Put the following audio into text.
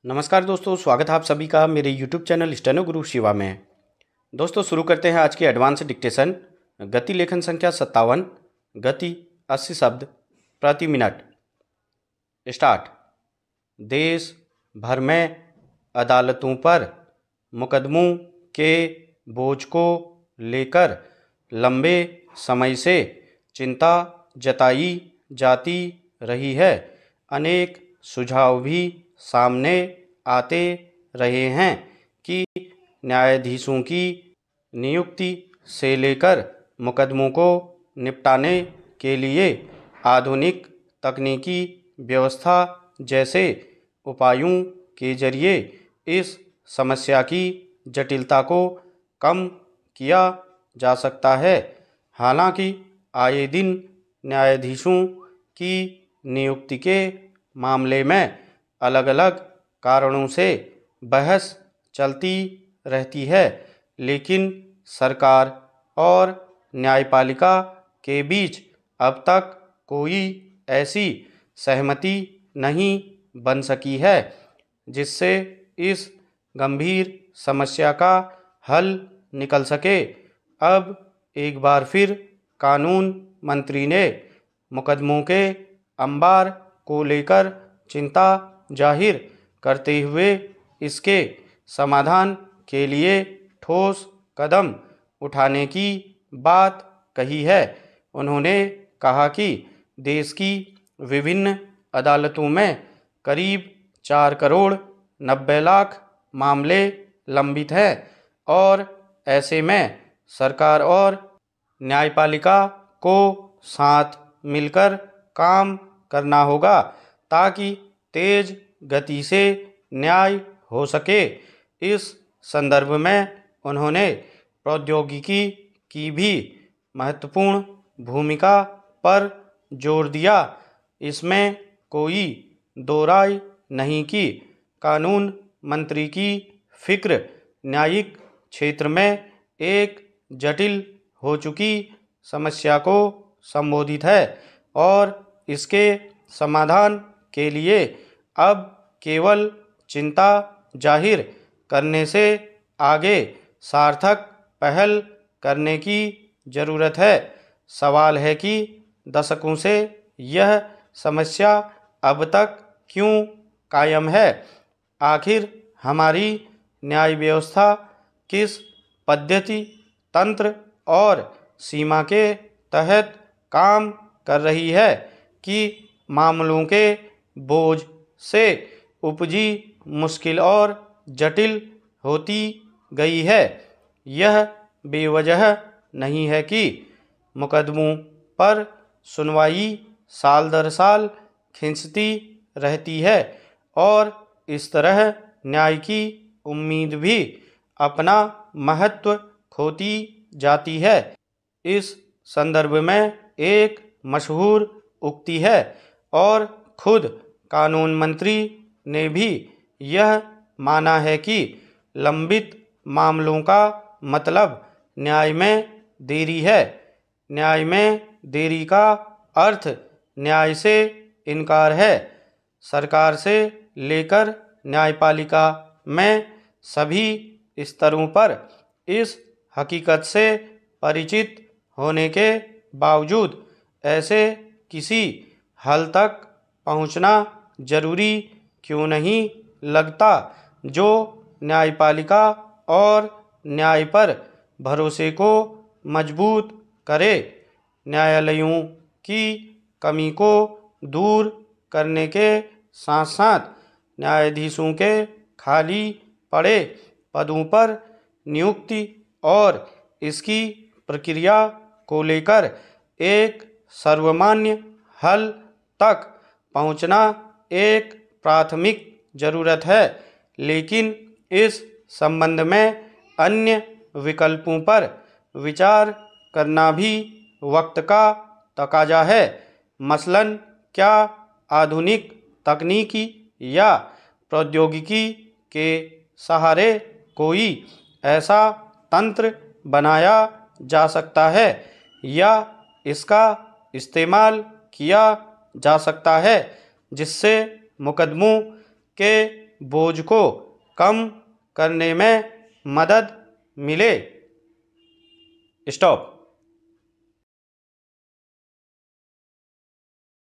नमस्कार दोस्तों, स्वागत है आप सभी का मेरे YouTube चैनल स्टेनो गुरु शिवा में। दोस्तों शुरू करते हैं आज की एडवांस डिक्टेशन। गति लेखन संख्या 57, गति 80 शब्द प्रति मिनट। स्टार्ट। देश भर में अदालतों पर मुकदमों के बोझ को लेकर लंबे समय से चिंता जताई जाती रही है। अनेक सुझाव भी सामने आते रहे हैं कि न्यायाधीशों की नियुक्ति से लेकर मुकदमों को निपटाने के लिए आधुनिक तकनीकी व्यवस्था जैसे उपायों के जरिए इस समस्या की जटिलता को कम किया जा सकता है। हालांकि आए दिन न्यायाधीशों की नियुक्ति के मामले में अलग अलग कारणों से बहस चलती रहती है, लेकिन सरकार और न्यायपालिका के बीच अब तक कोई ऐसी सहमति नहीं बन सकी है जिससे इस गंभीर समस्या का हल निकल सके। अब एक बार फिर कानून मंत्री ने मुकदमों के अंबार को लेकर चिंता जाहिर करते हुए इसके समाधान के लिए ठोस कदम उठाने की बात कही है। उन्होंने कहा कि देश की विभिन्न अदालतों में करीब 4 करोड़ 90 लाख मामले लंबित हैं और ऐसे में सरकार और न्यायपालिका को साथ मिलकर काम करना होगा ताकि तेज गति से न्याय हो सके। इस संदर्भ में उन्होंने प्रौद्योगिकी की भी महत्वपूर्ण भूमिका पर जोर दिया। इसमें कोई दो राय नहीं कि कानून मंत्री की फिक्र न्यायिक क्षेत्र में एक जटिल हो चुकी समस्या को संबोधित है और इसके समाधान के लिए अब केवल चिंता जाहिर करने से आगे सार्थक पहल करने की ज़रूरत है। सवाल है कि दशकों से यह समस्या अब तक क्यों कायम है? आखिर हमारी न्याय व्यवस्था किस पद्धति, तंत्र और सीमा के तहत काम कर रही है कि मामलों के बोझ से उपजी मुश्किल और जटिल होती गई है? यह बेवजह नहीं है कि मुकदमों पर सुनवाई साल दर साल खिंचती रहती है और इस तरह न्याय की उम्मीद भी अपना महत्व खोती जाती है। इस संदर्भ में एक मशहूर उक्ति है और खुद कानून मंत्री ने भी यह माना है कि लंबित मामलों का मतलब न्याय में देरी है। न्याय में देरी का अर्थ न्याय से इनकार है। सरकार से लेकर न्यायपालिका में सभी स्तरों पर इस हकीकत से परिचित होने के बावजूद ऐसे किसी हल तक पहुंचना जरूरी क्यों नहीं लगता जो न्यायपालिका और न्याय पर भरोसे को मजबूत करे, न्यायालयों की कमी को दूर करने के साथ साथ न्यायाधीशों के खाली पड़े पदों पर नियुक्ति और इसकी प्रक्रिया को लेकर एक सर्वमान्य हल तक पहुंचना एक प्राथमिक जरूरत है। लेकिन इस संबंध में अन्य विकल्पों पर विचार करना भी वक्त का तकाजा है। मसलन क्या आधुनिक तकनीकी या प्रौद्योगिकी के सहारे कोई ऐसा तंत्र बनाया जा सकता है या इसका इस्तेमाल किया जा सकता है जिससे मुकदमों के बोझ को कम करने में मदद मिले। स्टॉप।